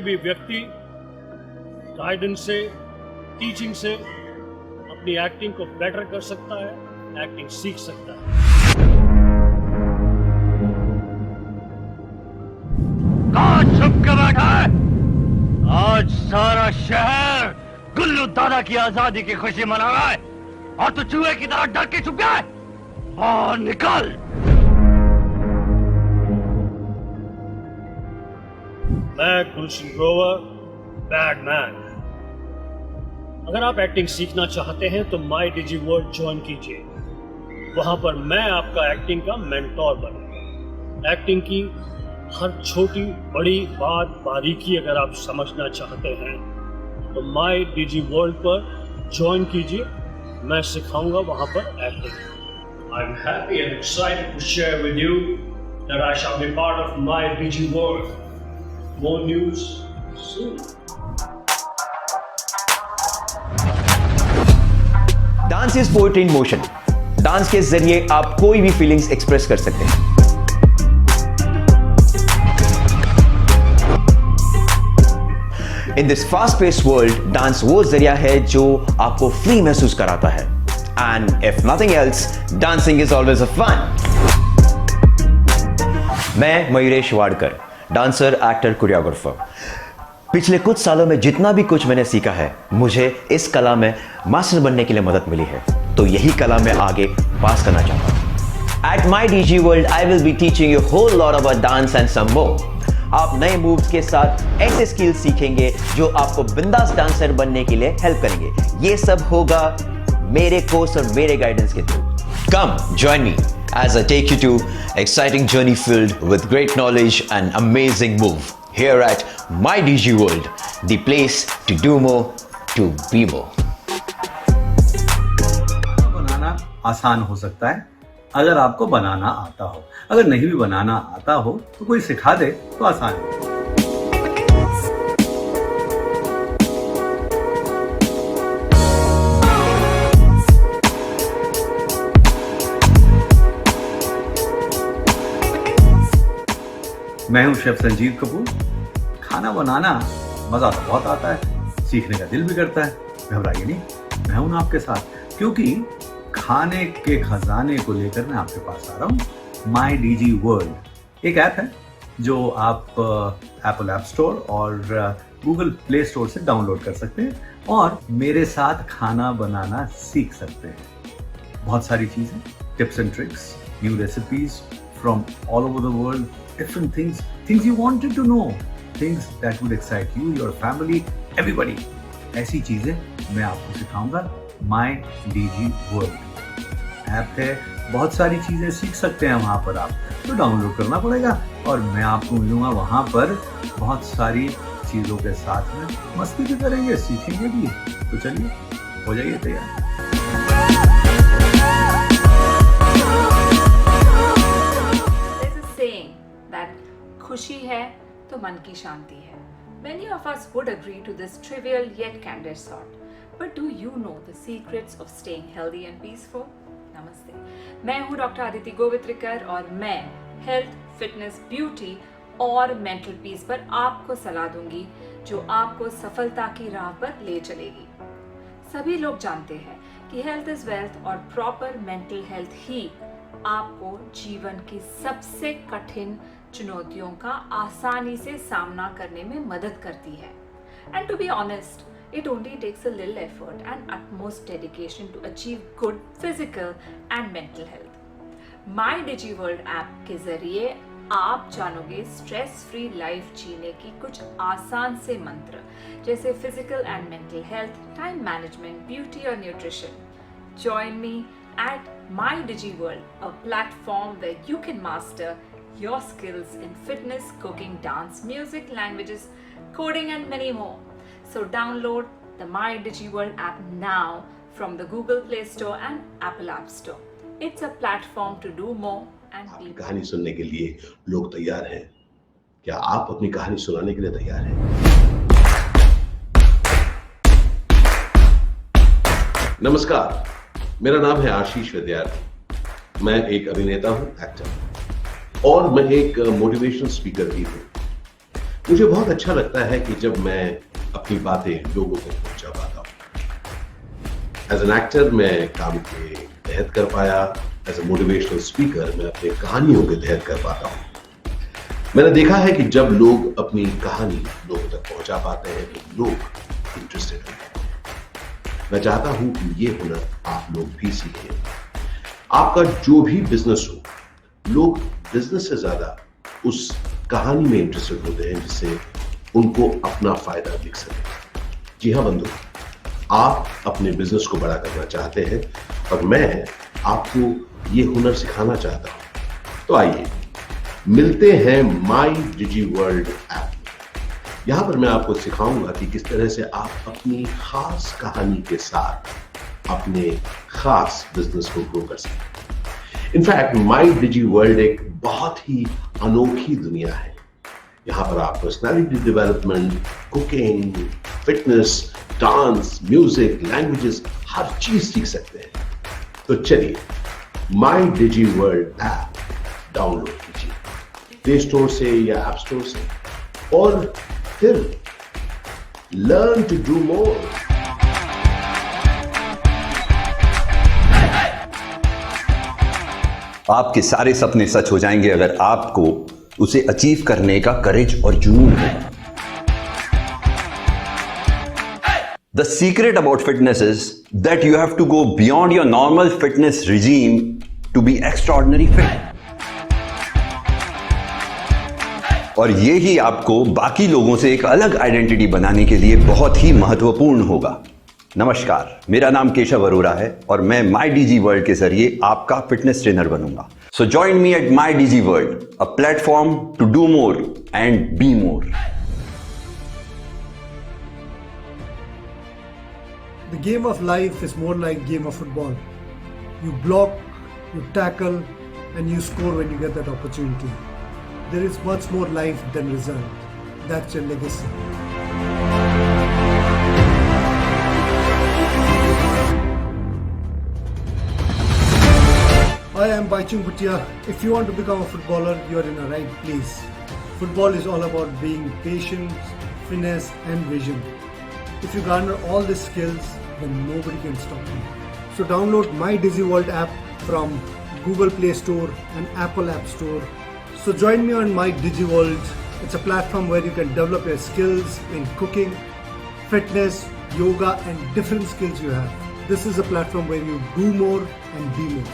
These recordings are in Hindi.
भी व्यक्ति गाइडेंस से, टीचिंग से अपनी एक्टिंग को बेटर कर सकता है, एक्टिंग सीख सकता है। कहाँ छुप के बैठा है? आज सारा शहर गुल्लू दादा की आजादी की खुशी मना रहा है और तू चूहे की तरह डर के छुप गया है। बाहर निकल। मैं गुलशन ग्रोवर, बैडमैन। अगर आप एक्टिंग सीखना चाहते हैं तो माई डिजी वर्ल्ड ज्वाइन कीजिए। वहां पर मैं आपका एक्टिंग का मेंटोर बनूंगा। एक्टिंग की हर छोटी बड़ी बात बारीकी अगर आप समझना चाहते हैं तो माई डिजी वर्ल्ड पर ज्वाइन कीजिए। मैं सिखाऊंगा वहां पर acting. I'm happy and excited to share with you that I shall be part of my Digi World. More news soon. Dance is poetry in motion. Dance के जरिए आप कोई भी फीलिंग्स एक्सप्रेस कर सकते हैं। In this fast paced world dance वो जरिया है जो आपको फ्री महसूस कराता है। And if nothing else, dancing is always a fun. मैं Mayuresh Wadkar, dancer, actor, choreographer. पिछले कुछ सालों में जितना भी कुछ मैंने सीखा है, मुझे इस कला में मास्टर बनने के लिए मदद मिली है, तो यही कला मैं आगे पास करना चाहता हूं। At my Digi world I will be teaching you whole lot about dance and some more. आप नए मूव्स के साथ ऐसे स्किल्स सीखेंगे जो आपको बिंदास डांसर बनने के लिए हेल्प करेंगे। ये सब होगा मेरे कोर्स और मेरे गाइडेंस के through. Come join me as I take you to exciting journey filled with great knowledge and amazing move here at My DG World, the place to do more, to be more. बनाना आसान हो सकता है अगर आपको बनाना आता हो। अगर नहीं भी बनाना आता हो तो कोई सिखा दे तो आसान है। मैं हूं शेफ संजीव कपूर। खाना बनाना मजा तो बहुत आता है, सीखने का दिल भी करता है। घबराइए नहीं, मैं हूं ना आपके साथ, क्योंकि खाने के खजाने को लेकर मैं आपके पास आ रहा हूं। माई डीजी वर्ल्ड एक ऐप है जो आप एप्पल ऐप स्टोर और गूगल प्ले स्टोर से डाउनलोड कर सकते हैं और मेरे साथ खाना बनाना सीख सकते हैं। बहुत सारी चीजें, tips and tricks, new recipes from all over the world, different things you wanted to know, things that would excite you, your family, everybody. ऐसी चीजें मैं आपको सिखाऊंगा माई डीजी वर्ल्ड ऐप है। बहुत सारी चीजें सीख सकते हैं वहां पर आप, तो डाउनलोड करना पड़ेगा और मैं आपको मिलूंगा वहां पर बहुत सारी चीजों के साथ में। मस्ती भी करेंगे, सीखेंगे भी। तो चलिए, हो जाइए तैयार। खुशी है तो मन की शांति है। Many of us would agree to this trivial yet candid thought. But do you know the secrets of staying healthy and peaceful? नमस्ते, मैं हूँ डॉक्टर आदिति गोवित्रिकर और मैं हेल्थ, फिटनेस, ब्यूटी और मेंटल पीस पर आपको सलाह दूंगी जो आपको सफलता की राह पर ले चलेगी। सभी लोग जानते हैं कि हेल्थ इज वेल्थ और प्रॉपर मेंटल हेल्थ ही आपको जीवन की सबसे कठिन चुनौतियों का आसानी से सामना करने में मदद करती है। And to be honest, it only takes a little effort and utmost dedication to achieve good physical and mental health. My Digi World app के जरिए आप जानोगे स्ट्रेस फ्री लाइफ जीने की कुछ आसान से मंत्र, जैसे physical and mental health, time management, beauty और nutrition. Join me at My Digi World, a platform where you can master your skills in fitness, cooking, dance, music, languages, coding and many more. So download the My Digi World app now from the Google Play Store and Apple App Store. It's a platform to do more and be more. कहानी सुनने के लिए लोग तैयार हैं। क्या आप अपनी कहानी सुनाने के लिए तैयार हैं? नमस्कार, मेरा नाम है आशीष विद्यार्थी। मैं एक अभिनेता हूं, एक्टर, और मैं एक मोटिवेशनल स्पीकर भी हूं। मुझे बहुत अच्छा लगता है कि जब मैं अपनी बातें लोगों तक पहुंचा पाता हूं। एज एन एक्टर मैं काम के तहत कर पाया, एज ए मोटिवेशनल स्पीकर मैं अपने कहानियों के तहत कर पाता हूं। मैंने देखा है कि जब लोग अपनी कहानी लोगों तक पहुंचा पाते हैं तो लोग इंटरेस्टेड होते हैं। मैं चाहता हूं कि ये हुनर आप लोग भी सीखें। आपका जो भी बिजनेस हो, लोग बिजनेस से ज्यादा उस कहानी में इंटरेस्टेड होते हैं जिससे उनको अपना फायदा दिख सके। जी हाँ बंधु, आप अपने बिजनेस को बड़ा करना चाहते हैं और मैं आपको ये हुनर सिखाना चाहता हूं। तो आइए मिलते हैं माई डिजी वर्ल्ड ऐप में। यहां पर मैं आपको सिखाऊंगा कि किस तरह से आप अपनी खास कहानी के साथ अपने खास बिजनेस को ग्रो कर सकते हैं। इनफैक्ट माई डिजी वर्ल्ड एक बहुत ही अनोखी दुनिया है। यहां पर आप personality development, cooking, fitness, dance, music, languages, हर चीज सीख सकते हैं। तो चलिए my Digi world app download कीजिए प्ले स्टोर से या ऐप स्टोर से और फिर लर्न टू डू मोर। आपके सारे सपने सच हो जाएंगे अगर आपको उसे अचीव करने का करेज और जुनून है। The secret about fitness is that you have to go beyond your normal fitness regime to be extraordinary fit. और ये ही आपको बाकी लोगों से एक अलग आइडेंटिटी बनाने के लिए बहुत ही महत्वपूर्ण होगा। नमस्कार, मेरा नाम केशव अरोरा है और मैं माई डीजी वर्ल्ड के जरिए आपका फिटनेस ट्रेनर बनूंगा। So join me at my Digi world, a platform to do more and be more. The game of life is more like game of football. You block, you tackle, and you score when you get that opportunity. There is much more life than result. That's your legacy. Hi, I'm Baichung Bhutia. If you want to become a footballer, you're in the right place. Football is all about being patient, finesse, and vision. If you garner all these skills, then nobody can stop you. So download My Dizzy World app from Google Play Store and Apple App Store. So join me on My Dizzy World. It's a platform where you can develop your skills in cooking, fitness, yoga, and different skills you have. This is a platform where you do more and be more.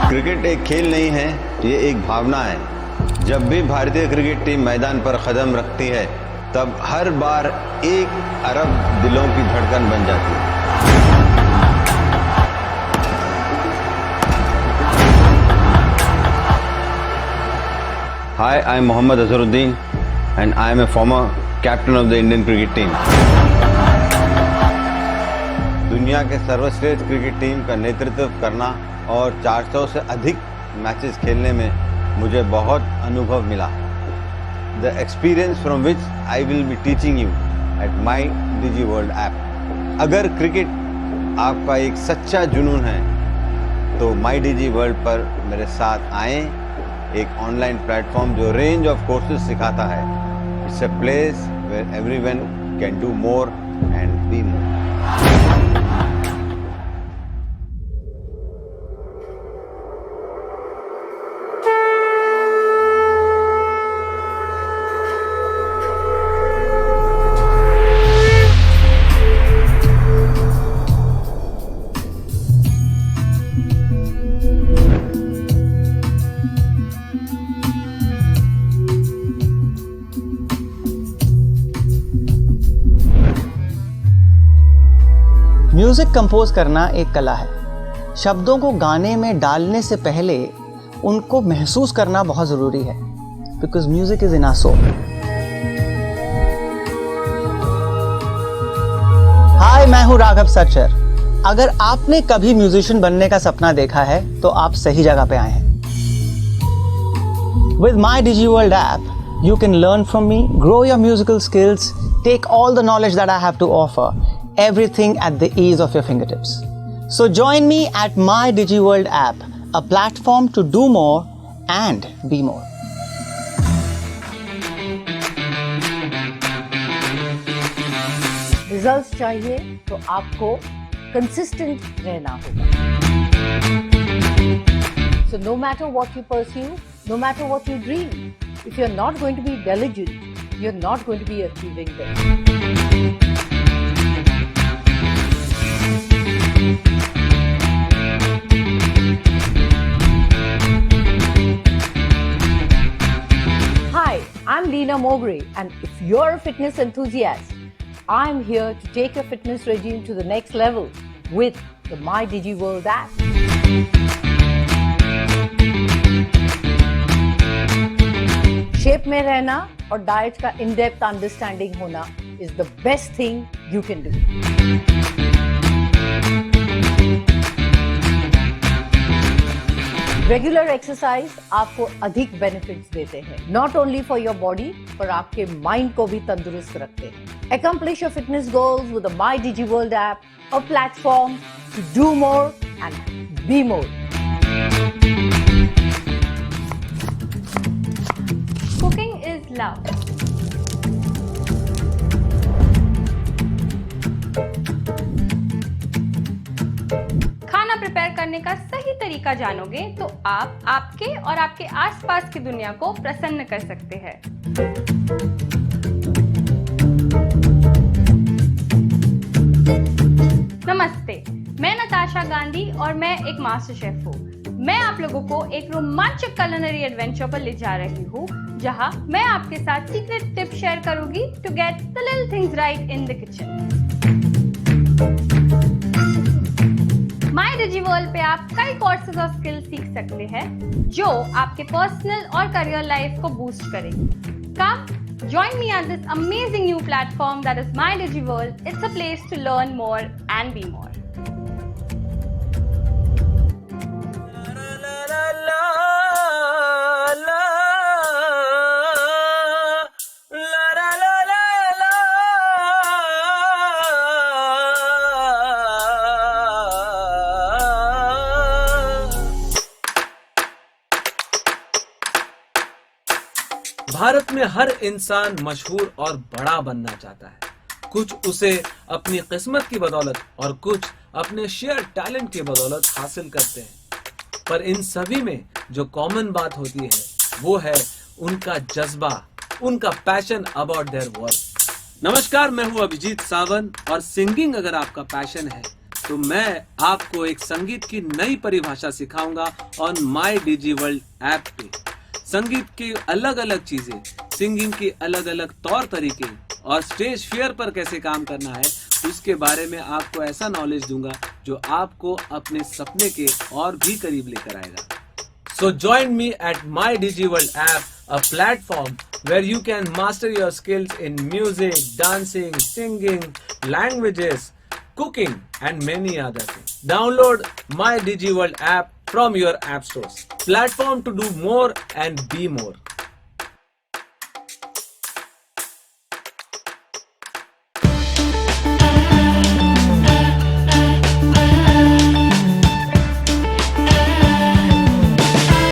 Cricket एक खेल नहीं है, ये एक भावना है। जब भी भारतीय क्रिकेट टीम मैदान पर कदम रखती है तब हर बार 1 अरब दिलों की धड़कन बन जाती है। Hi, I am Mohammad Azharuddin and I am a former captain of the Indian cricket team. दुनिया के सर्वश्रेष्ठ क्रिकेट टीम का नेतृत्व करना और 400 से अधिक मैचेस खेलने में मुझे बहुत अनुभव मिला। The experience from which I will be teaching you at My Digi World app. अगर क्रिकेट आपका एक सच्चा जुनून है तो My Digi World पर मेरे साथ आएं, एक ऑनलाइन प्लेटफॉर्म जो रेंज ऑफ कोर्सेज सिखाता है। It's a place where everyone can do more and be more. Music compose करना एक कला है। शब्दों को गाने में डालने से पहले उनको महसूस करना बहुत ज़रूरी है, because music is in our soul. Hi, मैं हूँ राघव सचर। अगर आपने कभी म्यूजिशियन बनने का सपना देखा है तो आप सही जगह पे आए हैं। With my Digi world app you can learn from me, grow your musical skills, take all the knowledge that I have to offer, everything at the ease of your fingertips. So join me at My DigiWorld app, a platform to do more and be more. Results चाहिए तो आपको कंसिस्टेंट रहना होगा. So no matter what you pursue, no matter what you dream, if you're not going to be diligent, you're not going to be achieving them. Hi, I'm Leena Mogri, and if you're a fitness enthusiast, I'm here to take your fitness regime to the next level with the My DigiWorld app. Shape में रहना और डाइट का इन डेप्थ अंडरस्टैंडिंग होना is the best thing you can do. Regular exercise आपको अधिक बेनिफिट्स देते हैं, not only for your body पर आपके माइंड को भी तंदुरुस्त रखते हैं. Accomplish your fitness goals with the My DigiWorld app, a platform to do more and be more. Cooking is love. खाना प्रिपेयर करने का सही तरीका जानोगे तो आप आपके और आपके आसपास की दुनिया को प्रसन्न कर सकते हैं. नमस्ते, मैं नताशा गांधी और मैं एक मास्टर शेफ हूँ. मैं आप लोगों को एक रोमांचक कुलिनरी एडवेंचर पर ले जा रही हूँ, जहाँ मैं आपके साथ सीक्रेट टिप शेयर करूंगी to get the little things right in the kitchen. My DigiWorld पे आप कई कोर्सेज और स्किल्स सीख सकते हैं जो आपके पर्सनल और करियर लाइफ को बूस्ट करेंगे. Come, join me on this amazing new platform that is My DigiWorld. It's a place to learn more and be more. Bharat में हर इंसान मशहूर और बड़ा बनना चाहता है. कुछ उसे अपनी किस्मत की बदौलत और कुछ अपने शेयर टैलेंट की बदौलत हासिल करते हैं. पर इन सभी में जो कॉमन बात होती है वो है उनका जज्बा, उनका पैशन अबाउट देयर वर्क. नमस्कार, मैं हूँ अभिजीत सावंत और सिंगिंग अगर आपका पैशन है तो मैं आपको एक संगीत की नई परिभाषा सिखाऊंगा ऑन माय डिजिवर्ल्ड ऐप पे. संगीत की अलग अलग चीजें, सिंगिंग के अलग अलग तौर तरीके और स्टेज फियर पर कैसे काम करना है उसके बारे में आपको ऐसा नॉलेज दूंगा जो आपको अपने सपने के और भी करीब लेकर आएगा. So join me at my DigiWorld app, a platform where you can master your skills in music, dancing, singing, languages, cooking and many other things. Download My DigiWorld app from your app stores. Platform to do more and be more.